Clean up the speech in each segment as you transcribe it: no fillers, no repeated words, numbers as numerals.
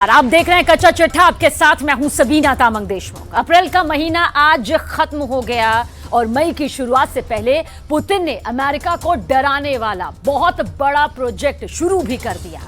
आप देख रहे हैं कच्चा चिट्ठा, आपके साथ मैं हूं सबीना तामंग देशमुख। अप्रैल का महीना आज खत्म हो गया और मई की शुरुआत से पहले पुतिन ने अमेरिका को डराने वाला बहुत बड़ा प्रोजेक्ट शुरू भी कर दिया।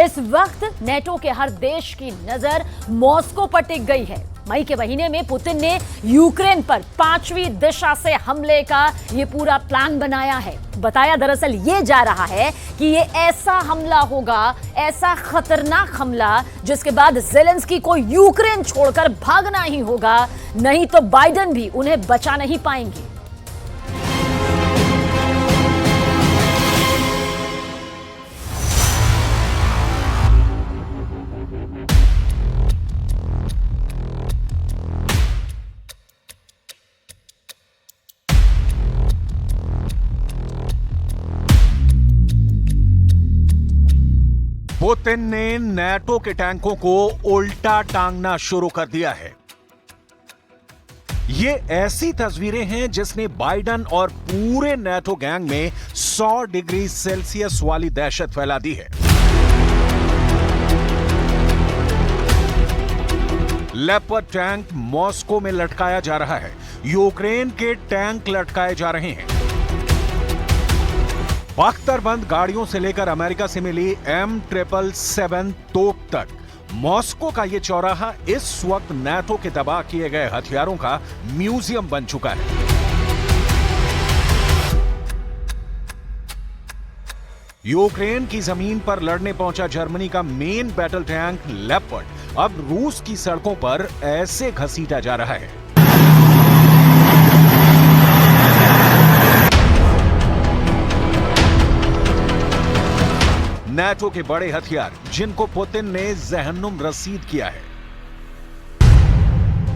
इस वक्त नेटो के हर देश की नजर मॉस्को पर टिक गई है। मई के महीने में पुतिन ने यूक्रेन पर 5वीं दिशा से हमले का ये पूरा प्लान बनाया है। बताया दरअसल ये जा रहा है कि ये ऐसा हमला होगा, ऐसा खतरनाक हमला जिसके बाद ज़ेलेंस्की को यूक्रेन छोड़कर भागना ही होगा, नहीं तो बाइडेन भी उन्हें बचा नहीं पाएंगे। पुतिन ने नेटो के टैंकों को उल्टा टांगना शुरू कर दिया है। ये ऐसी तस्वीरें हैं जिसने बाइडेन और पूरे नेटो गैंग में 100 डिग्री सेल्सियस वाली दहशत फैला दी है। लेपर्ड टैंक मॉस्को में लटकाया जा रहा है, यूक्रेन के टैंक लटकाए जा रहे हैं। बख्तरबंद गाड़ियों से लेकर अमेरिका से मिली M777 तोप तक मॉस्को का यह चौराहा इस वक्त नेटो के तबाह किए गए हथियारों का म्यूजियम बन चुका है। यूक्रेन की जमीन पर लड़ने पहुंचा जर्मनी का मेन बैटल टैंक लेपर्ड अब रूस की सड़कों पर ऐसे घसीटा जा रहा है। नेटो के बड़े हथियार जिनको पुतिन ने जहन्नुम रसीद किया है,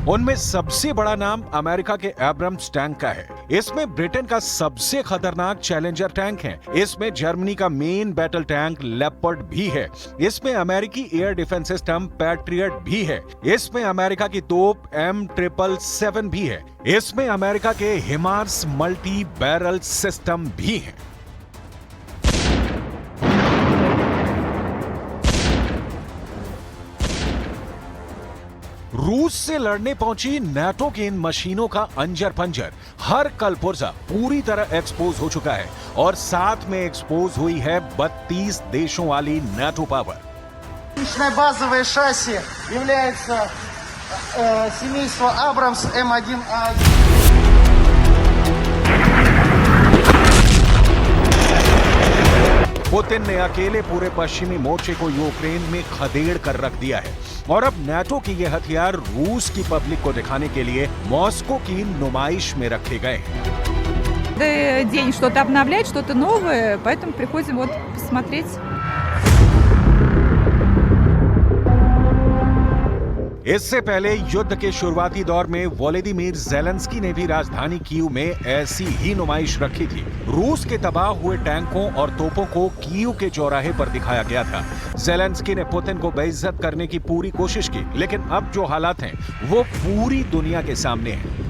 उनमें सबसे बड़ा नाम अमेरिका के एब्रम्स टैंक का है। इसमें ब्रिटेन का सबसे खतरनाक चैलेंजर टैंक है। इसमें जर्मनी का मेन बैटल टैंक लेपर्ड भी है। इसमें अमेरिकी एयर डिफेंस सिस्टम पैट्रियट भी है। इसमें अमेरिका की तोप M777 भी है। इसमें अमेरिका के हिमार्स मल्टी बैरल सिस्टम भी है। रूस से लड़ने पहुंची नेटो की इन मशीनों का अंजर पंजर, हर कलपुर्जा पूरी तरह एक्सपोज हो चुका है और साथ में एक्सपोज हुई है 32 देशों वाली नेटो पावर। बазовое шасси является семейство Абрамс М1А1। पुतिन ने अकेले पूरे पश्चिमी मोर्चे को यूक्रेन में खदेड़ कर रख दिया है और अब नेटो की ये हथियार रूस की पब्लिक को दिखाने के लिए मॉस्को की नुमाइश में रखे गए हैं। День что-то обновлять, что-то новое, поэтому приходим вот посмотреть. इससे पहले युद्ध के शुरुआती दौर में वोलोदिमीर ज़ेलेंस्की ने भी राजधानी कीव में ऐसी ही नुमाइश रखी थी। रूस के तबाह हुए टैंकों और तोपों को कीव के चौराहे पर दिखाया गया था। ज़ेलेंस्की ने पुतिन को बेइज्जत करने की पूरी कोशिश की, लेकिन अब जो हालात हैं वो पूरी दुनिया के सामने हैं।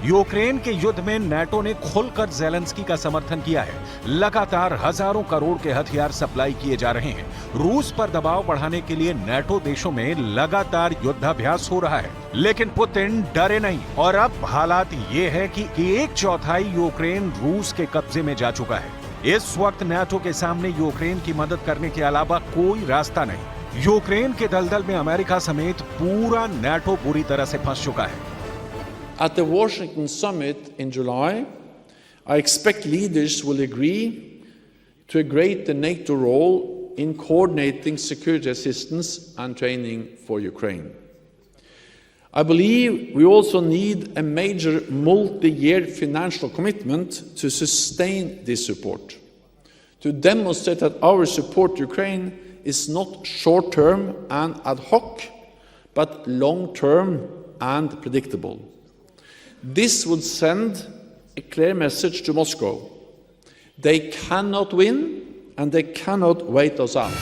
यूक्रेन के युद्ध में नेटो ने खुलकर ज़ेलेंस्की का समर्थन किया है। लगातार हजारों करोड़ के हथियार सप्लाई किए जा रहे हैं। रूस पर दबाव बढ़ाने के लिए नेटो देशों में लगातार युद्धाभ्यास हो रहा है, लेकिन पुतिन डरे नहीं और अब हालात ये है कि 1/4 यूक्रेन रूस के कब्जे में जा चुका है। इस वक्त नेटो के सामने यूक्रेन की मदद करने के अलावा कोई रास्ता नहीं। यूक्रेन के दलदल में अमेरिका समेत पूरा नेटो बुरी तरह से फंस चुका है। At the Washington summit in July, I expect leaders will agree to upgrade the NATO role in coordinating security assistance and training for Ukraine. I believe we also need a major multi-year financial commitment to sustain this support, to demonstrate that our support to Ukraine is not short-term and ad hoc, but long-term and predictable. This would send a clear message to Moscow. They cannot win and they cannot wait us out.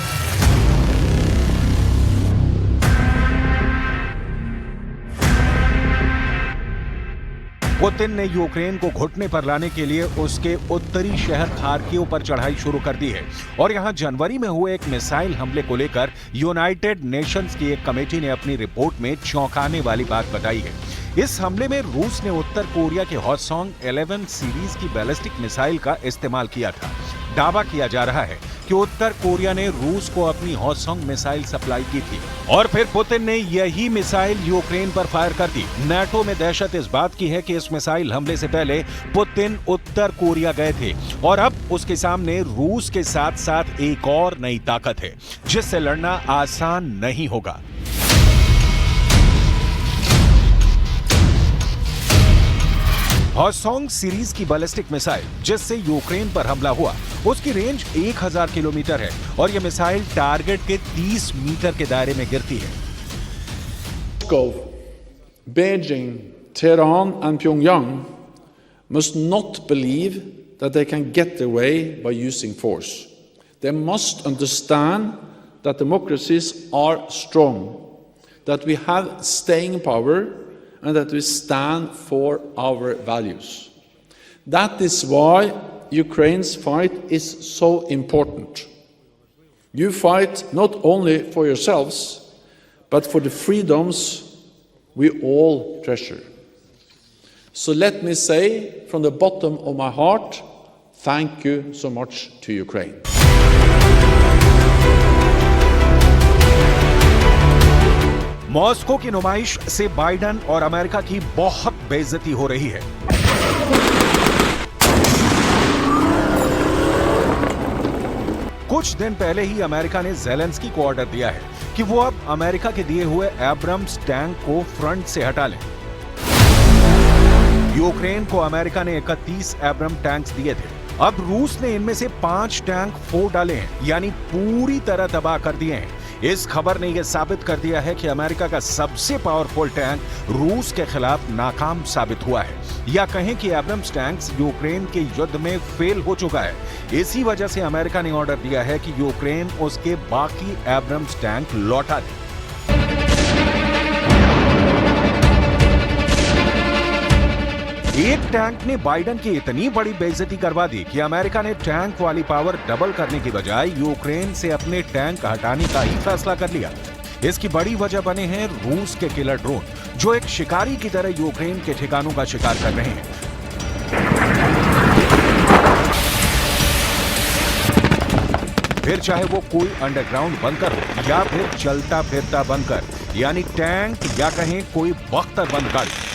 Putin ने Ukraine को घुटने पर लाने के लिए उसके उत्तरी शहर खार्किव पर चढ़ाई शुरू कर दी है और यहां जनवरी में हुए एक मिसाइल हमले को लेकर यूनाइटेड नेशंस की एक कमेटी ने अपनी रिपोर्ट में चौंकाने वाली बात बताई है। इस हमले में रूस ने उत्तर कोरिया के हॉटसॉन्ग 11 सीरीज की बैलिस्टिक मिसाइल का इस्तेमाल किया था। दावा किया जा रहा है कि उत्तर कोरिया ने रूस को अपनी हॉटसॉन्ग मिसाइल सप्लाई की थी और फिर पुतिन ने यही मिसाइल यूक्रेन पर फायर कर दी। नाटो में दहशत इस बात की है कि इस मिसाइल हमले से पहले पुतिन उत्तर कोरिया गए थे और अब उसके सामने रूस के साथ साथ एक और नई ताकत है जिससे लड़ना आसान नहीं होगा। हॉटसॉन्ग सीरीज की बैलिस्टिक मिसाइल जिससे यूक्रेन पर हमला हुआ उसकी रेंज 1000 किलोमीटर है और यह मिसाइल टारगेट के 30 मीटर के दायरे में गिरती है। Moscow, Beijing, Tehran and Pyongyang must not believe that they can get their way by using force. They must understand that democracies are strong, that we have staying power and that we stand for our values. That is why Ukraine's fight is so important. You fight not only for yourselves, but for the freedoms we all treasure. So let me say from the bottom of my heart, thank you so much to Ukraine. Moscow की नुमाइश से Biden और America की बहुत बेइज्जती हो रही है। कुछ दिन पहले ही अमेरिका ने ज़ेलेंस्की को ऑर्डर दिया है कि वो अब अमेरिका के दिए हुए एब्रम्स टैंक को फ्रंट से हटा लें। यूक्रेन को अमेरिका ने 31 एब्रम टैंक्स दिए थे। अब रूस ने इनमें से 5 टैंक फोड़ डाले हैं, यानी पूरी तरह तबाह कर दिए हैं। इस खबर ने यह साबित कर दिया है कि अमेरिका का सबसे पावरफुल टैंक रूस के खिलाफ नाकाम साबित हुआ है, या कहें कि एब्रम्स टैंक्स यूक्रेन के युद्ध में फेल हो चुका है। इसी वजह से अमेरिका ने ऑर्डर दिया है कि यूक्रेन उसके बाकी एब्रम्स टैंक लौटा दे। एक टैंक ने बाइडेन की इतनी बड़ी बेइज्जती करवा दी कि अमेरिका ने टैंक वाली पावर डबल करने की बजाय यूक्रेन से अपने टैंक हटाने का ही फैसला कर लिया। इसकी बड़ी वजह बने हैं रूस के किलर ड्रोन, जो एक शिकारी की तरह यूक्रेन के ठिकानों का शिकार कर रहे हैं। फिर चाहे वो कोई अंडरग्राउंड बंकर हो या फिर चलता फिरता बंकर, यानी टैंक या कहें कोई बख्तर बंद गाड़ी।